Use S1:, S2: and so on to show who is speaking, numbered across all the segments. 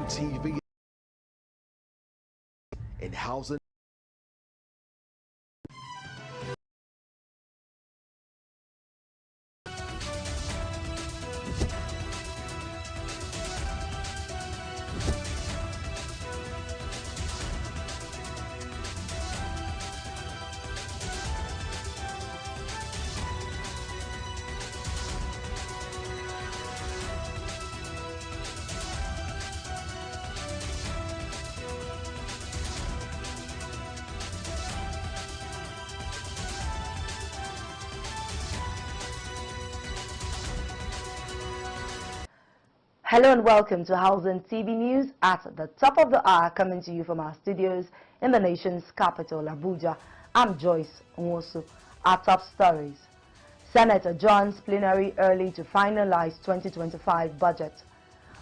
S1: TV and housing.
S2: Hello and welcome to Housing TV News at the top of the hour, coming to you from our studios in the nation's capital, Abuja. I'm Joyce Nwosu. Our top stories. Senate adjourns plenary early to finalize 2025 budget.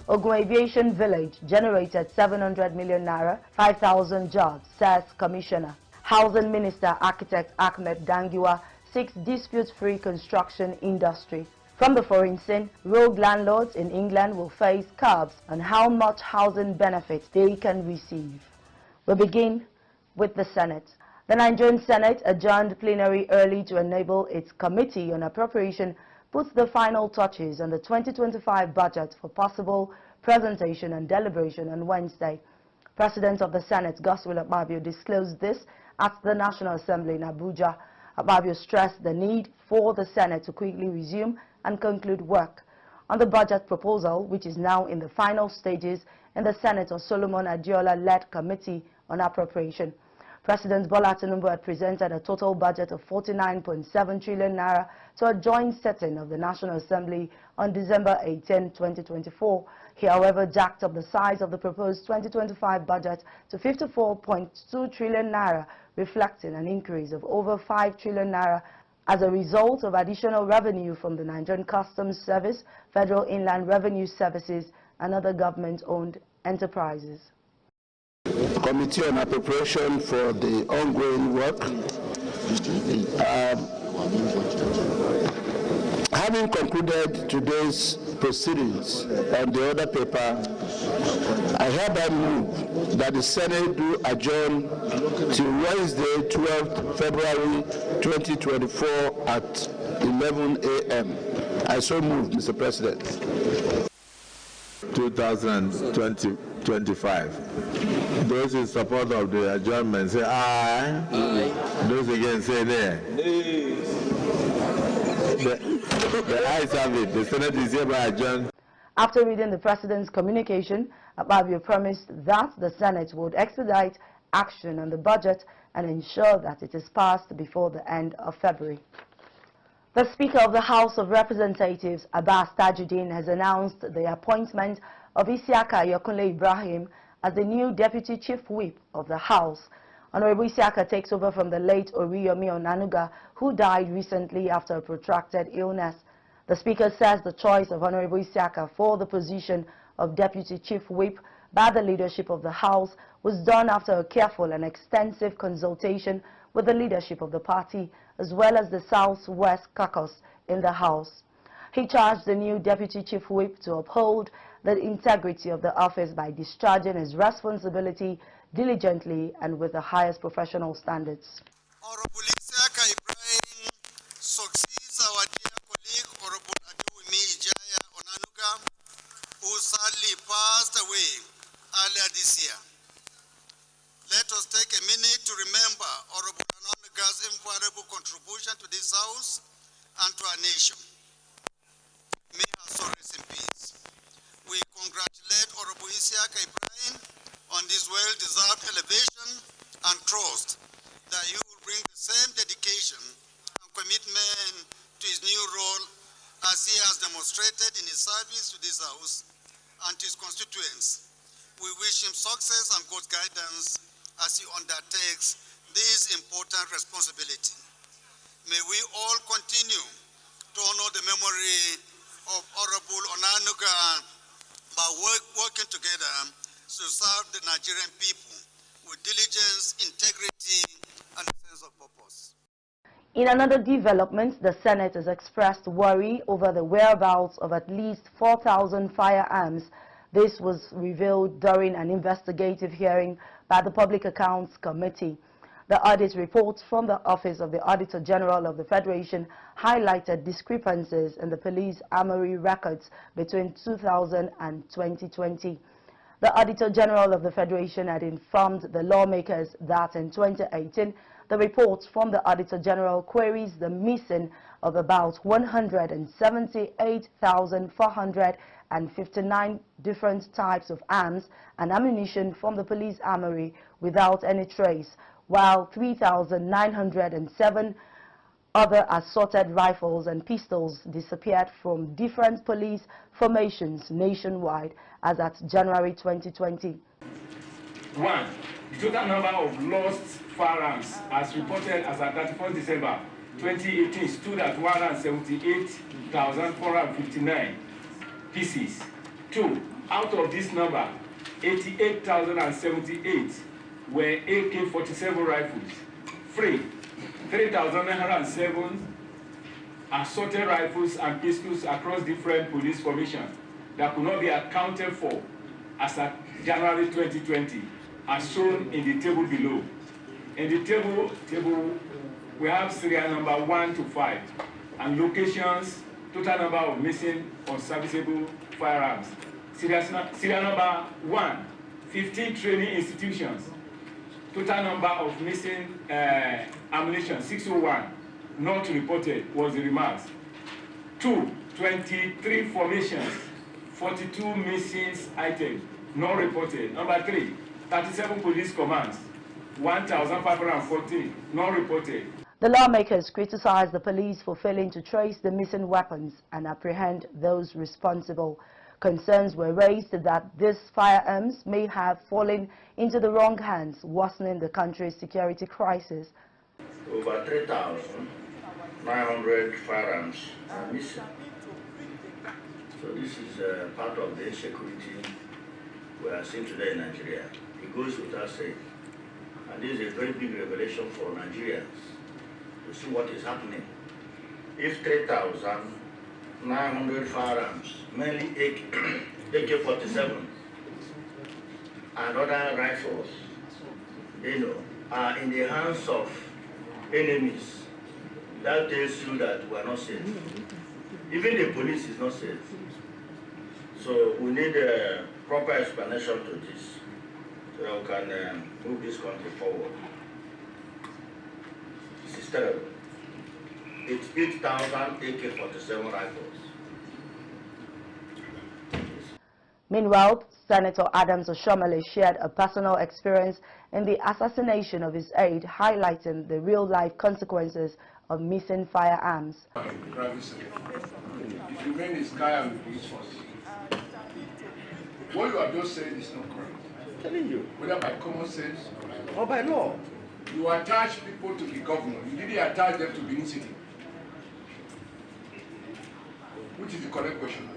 S2: Ogun Aviation Village generated 700 million naira, 5,000 jobs, says Commissioner. Housing Minister Architect Ahmed Dangiwa seeks dispute-free construction industry. From the foreign scene, rogue landlords in England will face curbs on how much housing benefits they can receive. We begin with the Senate. The Nigerian Senate adjourned plenary early to enable its Committee on Appropriation put the final touches on the 2025 budget for possible presentation and deliberation on Wednesday. President of the Senate, Godswill Akpabio, disclosed this at the National Assembly in Abuja. Akpabio stressed the need for the Senate to quickly resume and conclude work on the budget proposal, which is now in the final stages in the Senator Solomon Adiola-led Committee on Appropriation. President Bola Tinubu had presented a total budget of 49.7 trillion naira to a joint sitting of the National Assembly on December 18, 2024. He, however, jacked up the size of the proposed 2025 budget to 54.2 trillion naira, reflecting an increase of over 5 trillion naira as a result of additional revenue from the Nigerian Customs Service, Federal Inland Revenue Services, and other government-owned enterprises.
S3: Committee on Appropriation for the ongoing work. Having concluded today's proceedings on the other paper, I hereby move that the Senate do adjourn to Wednesday, 12th February 2024 at 11 a.m. I so move, Mr. President.
S4: 2025. Those in support of the adjournment say aye. Aye. Those against say nay. Nay. The ayes have it. The Senate is hereby adjourned.
S2: After reading the President's communication, Akpabio promised that the Senate would expedite action on the budget and ensure that it is passed before the end of February. The Speaker of the House of Representatives, Abbas Tajuddin, has announced the appointment of Isiaka Ayokunle Ibrahim as the new Deputy Chief Whip of the House. Honorable Isiaka takes over from the late Oriyomi Onanuga, who died recently after a protracted illness. The Speaker says the choice of Honorable Isiaka for the position of Deputy Chief Whip by the leadership of the House was done after a careful and extensive consultation with the leadership of the party, as well as the Southwest Caucus in the House. He charged the new Deputy Chief Whip to uphold the integrity of the office by discharging his responsibility diligently and with the highest professional standards.
S5: Honorable Isiaka Ibrahim succeeds our dear colleague, Honorable Aduwumi Ijaya Onanuga, who sadly passed away earlier this year. Let us take a minute to remember Honorable Onanuga's invaluable contribution to this House and to our nation. May her soul rest in peace. We congratulate Honorable Isiaka Ibrahim on this well-deserved elevation and trust that he will bring the same dedication and commitment to his new role as he has demonstrated in his service to this House and to his constituents. We wish him success and God's guidance as he undertakes this important responsibility. May we all continue to honor the memory of Honorable Onanuga by working together to serve the Nigerian people with diligence, integrity, and a sense of purpose.
S2: In another development, the Senate has expressed worry over the whereabouts of at least 4,000 firearms This was revealed during an investigative hearing by the Public Accounts Committee. The audit report from the Office of the Auditor General of the Federation highlighted discrepancies in the police armory records between 2000 and 2020. The Auditor General of the Federation had informed the lawmakers that in 2018, the report from the Auditor General queries the missing of about 178,459 different types of arms and ammunition from the police armory without any trace, while 3,907 other assorted rifles and pistols disappeared from different police formations nationwide as at January 2020.
S1: 1. The total number of lost firearms as reported as at 31st December 2018 stood at 178,459 pieces. 2. Out of this number, 88,078 were AK-47 rifles. 3. 3,907 assorted rifles and pistols across different police formations that could not be accounted for as at January 2020, as shown in the table below. In the table we have serial number 1 to 5 and locations, total number of missing unserviceable firearms. Serial number 1, 15 training institutions. Total number of missing ammunition, 601, not reported, was the remarks. 2, 23 formations, 42 missing items, not reported. Number 3, 37 police commands, 1,514, not reported.
S2: The lawmakers criticized the police for failing to trace the missing weapons and apprehend those responsible. Concerns were raised that these firearms may have fallen into the wrong hands, worsening the country's security crisis.
S6: Over 3,900 firearms are missing. So this is part of the insecurity we are seeing today in Nigeria. It goes without saying. And this is a very big revelation for Nigerians to see what is happening. If 3,900 firearms, mainly AK-47 and other rifles, are in the hands of enemies, that tells you that we are not safe. Even the police is not safe. So we need a proper explanation to this, so that we can move this country forward. This is terrible. It's 8,000 AK-47 rifles.
S2: Meanwhile, Senator Adams Oshomole shared a personal experience in the assassination of his aide, highlighting the real-life consequences of missing firearms.
S7: It remains sky and police force. What you have just said is not correct.
S6: I'm telling you.
S7: Whether by common sense
S6: or by law.
S7: You attach people to the governor. You didn't attach them to Benin City. Which is the correct question?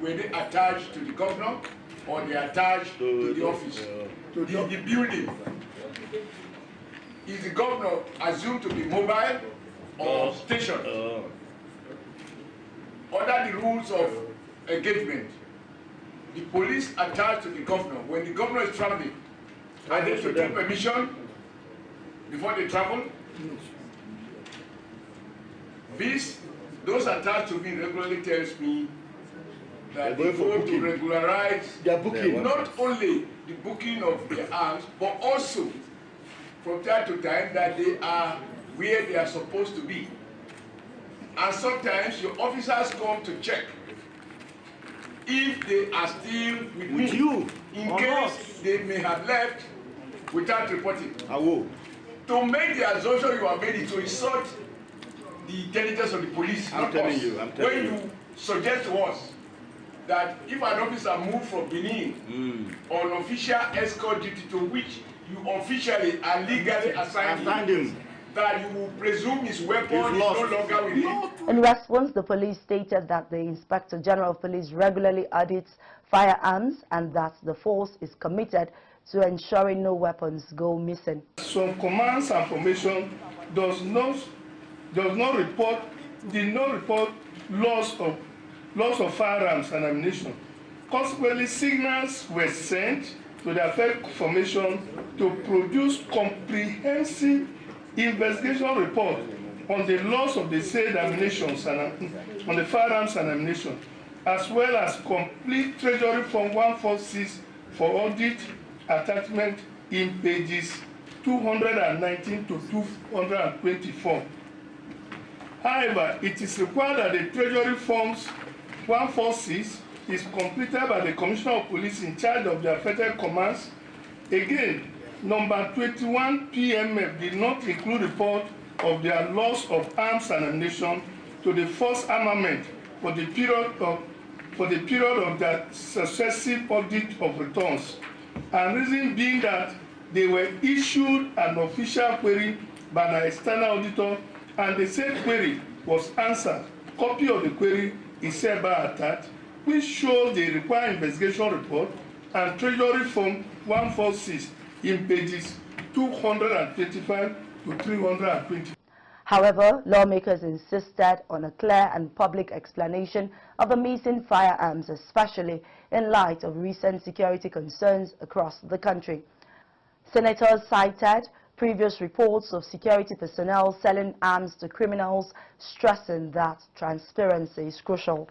S7: Were they attached to the governor or they attached to the office? To the building? Is the governor assumed to be mobile or stationed? Under the rules of engagement, the police attached to the governor. When the governor is traveling, are they to take permission before they travel? Those attached to me regularly tells me that they go to regularize their booking, not only the booking of their arms, but also from time to time that they are where they are supposed to be. And sometimes your officers come to check if they are still with you, in case they may have left without reporting. To make the assumption you are made to insult the intelligence of the police, not us. When you suggest to us that if an officer moves from Benin on official escort duty to which you officially are legally assigned him, that you will presume his weapon is no longer with him.
S2: In response, the police stated that the Inspector General of Police regularly audits firearms and that the force is committed to ensuring no weapons go missing.
S8: Some commands and formation did not report loss of firearms and ammunition. Consequently, signals were sent to the affected formation to produce comprehensive investigation report on the loss of the said ammunition and on the firearms and ammunition, as well as complete Treasury Form 146 for audit attachment in pages 219 to 224. However, it is required that the Treasury Forms 146 is completed by the Commissioner of Police in charge of the affected commands. Again, number 21 PMF did not include report of their loss of arms and ammunition to the force armament for the period of their successive audit of returns, and reason being that they were issued an official query by an external auditor, and the said query was answered. Copy of the query is hereby attached, which shows the required investigation report and Treasury Form 146 in pages 225 to 320.
S2: However, lawmakers insisted on a clear and public explanation of the missing firearms, especially in light of recent security concerns across the country. Senators cited previous reports of security personnel selling arms to criminals, stressing that transparency is crucial.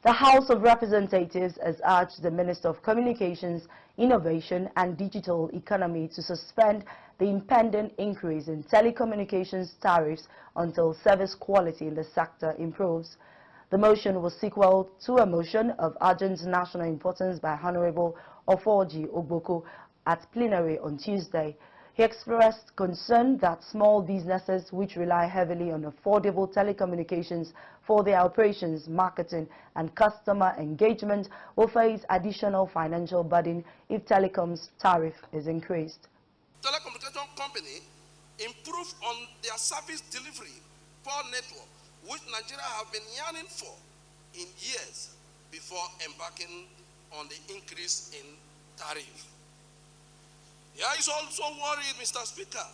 S2: The House of Representatives has urged the Minister of Communications, Innovation and Digital Economy to suspend the impending increase in telecommunications tariffs until service quality in the sector improves. The motion was sequel to a motion of urgent national importance by Honorable Ofoji Ogboko at plenary on Tuesday. He expressed concern that small businesses which rely heavily on affordable telecommunications for their operations, marketing and customer engagement will face additional financial burden if telecom's tariff is increased.
S9: Telecommunication company improve on their service delivery for network, which Nigeria have been yearning for in years before embarking on the increase in tariff. There is also worry, Mr. Speaker,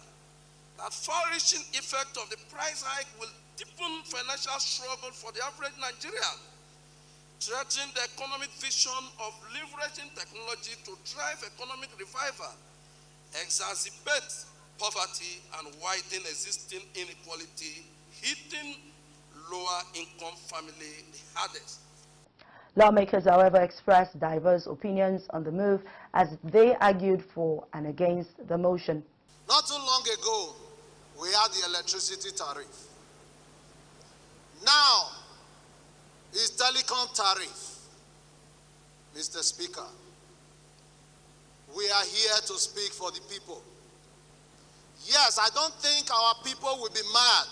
S9: that far-reaching effect of the price hike will deepen financial struggle for the average Nigerian, threatening the economic vision of leveraging technology to drive economic revival, exacerbate poverty, and widen existing inequality, hitting lower-income family the hardest.
S2: Lawmakers, however, expressed diverse opinions on the move as they argued for and against the motion.
S5: Not too long ago, we had the electricity tariff. Now, is telecom tariff. Mr. Speaker, we are here to speak for the people. Yes, I don't think our people will be mad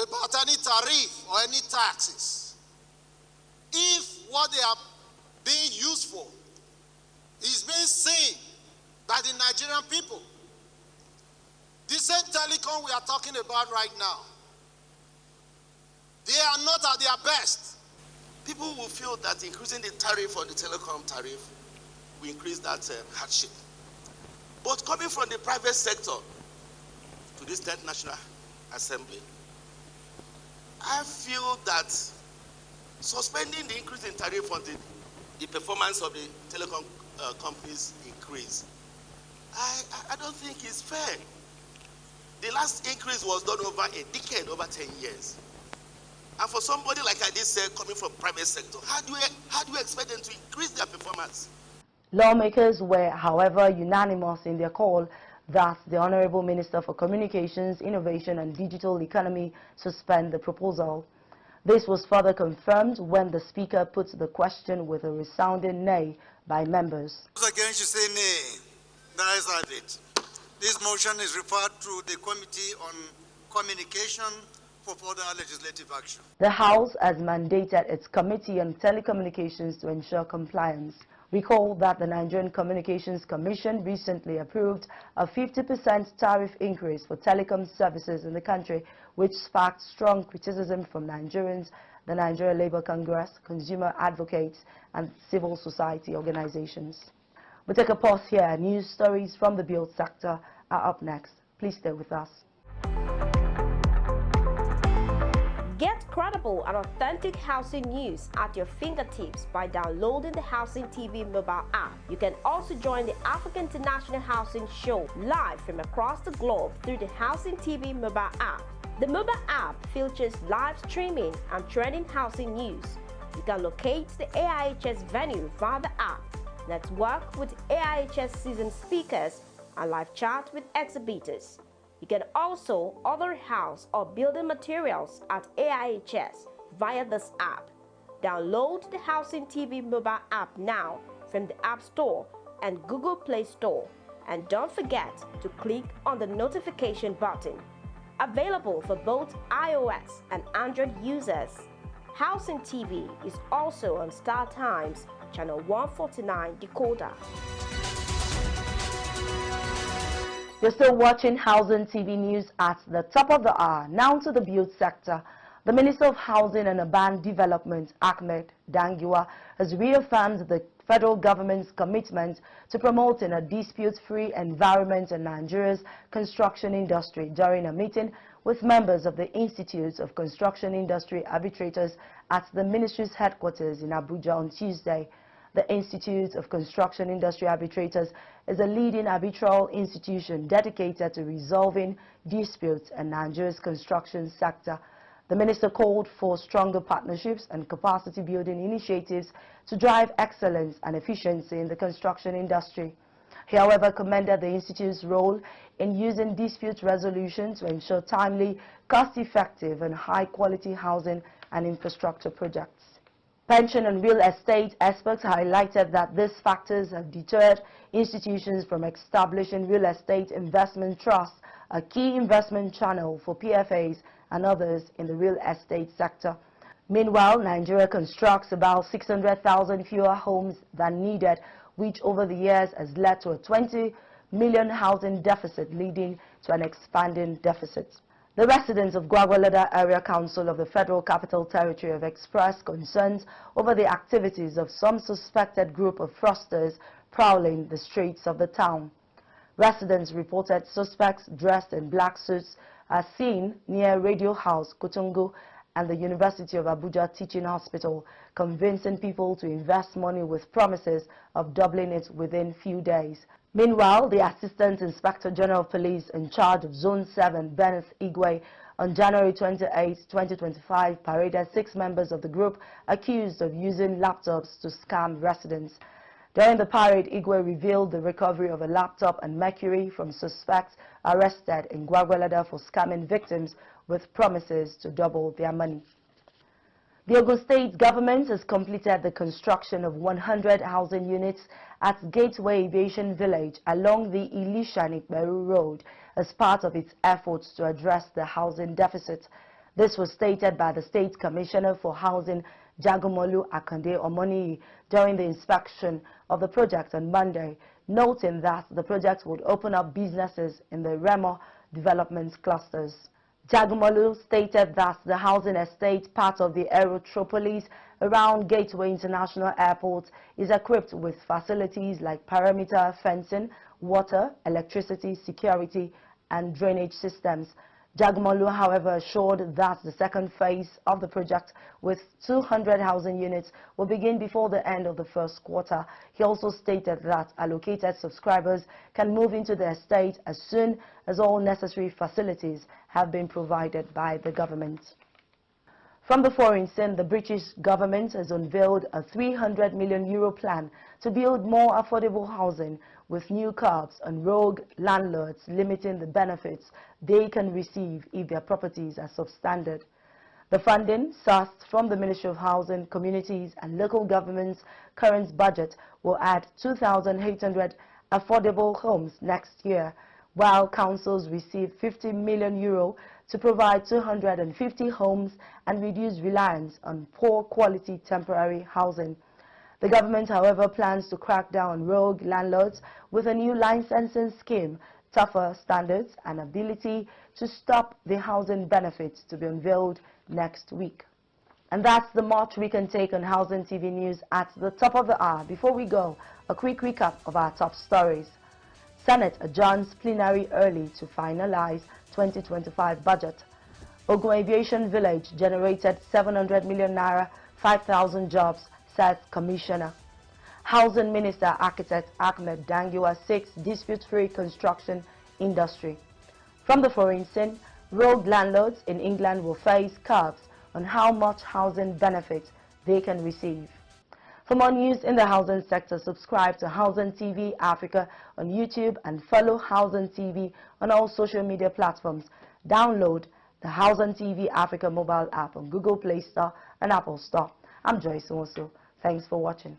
S5: about any tariff or any taxes if what they are being used for is being seen by the Nigerian people. The same telecom we are talking about right now, they are not at their best.
S9: People will feel that increasing the tariff on the telecom tariff will increase that hardship. But coming from the private sector to this 10th National Assembly, I feel that suspending the increase in tariff on the performance of the telecom companies increase, I don't think it's fair. The last increase was done over a decade, over 10 years. And for somebody like I did say, coming from private sector, how do you expect them to increase their performance?
S2: Lawmakers were, however, unanimous in their call that the Honorable Minister for Communications, Innovation and Digital Economy suspend the proposal. This was further confirmed when the Speaker put the question with a resounding nay by members.
S5: Again, she say nay. The ayes have it. This motion is referred to the Committee on Communication for further legislative action.
S2: The House has mandated its Committee on Telecommunications to ensure compliance. Recall that the Nigerian Communications Commission recently approved a 50% tariff increase for telecom services in the country, which sparked strong criticism from Nigerians, the Nigeria Labour Congress, consumer advocates, and civil society organizations. We'll take a pause here. News stories from the build sector are up next. Please stay with us.
S10: Get credible and authentic housing news at your fingertips by downloading the Housing TV mobile app. You can also join the African International Housing Show live from across the globe through the Housing TV mobile app. The mobile app features live streaming and trending housing news. You can locate the AIHS venue via the app, network with AIHS seasoned speakers, and live chat with exhibitors. You can also order house or building materials at AIHS via this app. Download the Housing TV mobile app now from the App Store and Google Play Store. And don't forget to click on the notification button. Available for both iOS and Android users. Housing TV is also on Star Times, channel 149 decoder.
S2: You're still watching Housing TV News at the top of the hour. Now to the build sector. The Minister of Housing and Urban Development, Ahmed Dangiwa, has reaffirmed the federal government's commitment to promoting a dispute-free environment in Nigeria's construction industry during a meeting with members of the Institute of Construction Industry Arbitrators at the ministry's headquarters in Abuja on Tuesday. The Institute of Construction Industry Arbitrators is a leading arbitral institution dedicated to resolving disputes in Nigeria's construction sector. The minister called for stronger partnerships and capacity building initiatives to drive excellence and efficiency in the construction industry. He, however, commended the institute's role in using dispute resolution to ensure timely, cost-effective and high-quality housing and infrastructure projects. Pension and real estate experts highlighted that these factors have deterred institutions from establishing real estate investment trusts, a key investment channel for PFAs and others in the real estate sector. Meanwhile, Nigeria constructs about 600,000 fewer homes than needed, which over the years has led to a 20 million housing deficit, leading to an expanding deficit. The residents of Gwagwalada Area Council of the Federal Capital Territory have expressed concerns over the activities of some suspected group of fraudsters prowling the streets of the town. Residents reported suspects dressed in black suits are seen near Radio House, Kutungu, and the University of Abuja Teaching Hospital, convincing people to invest money with promises of doubling it within few days. Meanwhile, the Assistant Inspector General of Police in charge of Zone 7, Bennett Igwe, on January 28, 2025, paraded 6 members of the group accused of using laptops to scam residents. During the parade, Igwe revealed the recovery of a laptop and mercury from suspects arrested in Gwagwalada for scamming victims with promises to double their money. The Ogun State government has completed the construction of 100 housing units at Gateway Aviation Village along the Ilisha-Nikberu Road as part of its efforts to address the housing deficit. This was stated by the State Commissioner for Housing, Jagomolu Akande Omoni, during the inspection of the project on Monday, noting that the project would open up businesses in the Remo development clusters. Jagomolu stated that the housing estate, part of the Aerotropolis around Gateway International Airport, is equipped with facilities like perimeter fencing, water, electricity, security, and drainage systems. Jagomolu, however, assured that the second phase of the project with 200 housing units will begin before the end of the first quarter. He also stated that allocated subscribers can move into the estate as soon as all necessary facilities have been provided by the government. From the foreign scene, the British government has unveiled a €300 million plan to build more affordable housing, with new curbs on rogue landlords limiting the benefits they can receive if their properties are substandard. The funding, sourced from the Ministry of Housing, Communities and Local Government's current budget, will add 2,800 affordable homes next year, while councils receive €50 million to provide 250 homes and reduce reliance on poor quality temporary housing. The government, however, plans to crack down on rogue landlords with a new licensing scheme, tougher standards, and ability to stop the housing benefits to be unveiled next week. And that's the much we can take on Housing TV News at the top of the hour. Before we go, a quick recap of our top stories. Senate adjourns plenary early to finalize 2025 budget. Ogun Aviation Village generated 700 million naira, 5,000 jobs, says Commissioner. Housing Minister Architect Ahmed Dangiwa seeks dispute-free construction industry. From the foreign scene, rogue landlords in England will face curbs on how much housing benefits they can receive. For more news in the housing sector, subscribe to Housing TV Africa on YouTube and follow Housing TV on all social media platforms. Download the Housing TV Africa mobile app on Google Play Store and Apple Store. I'm Joyce Onwosu. Thanks for watching.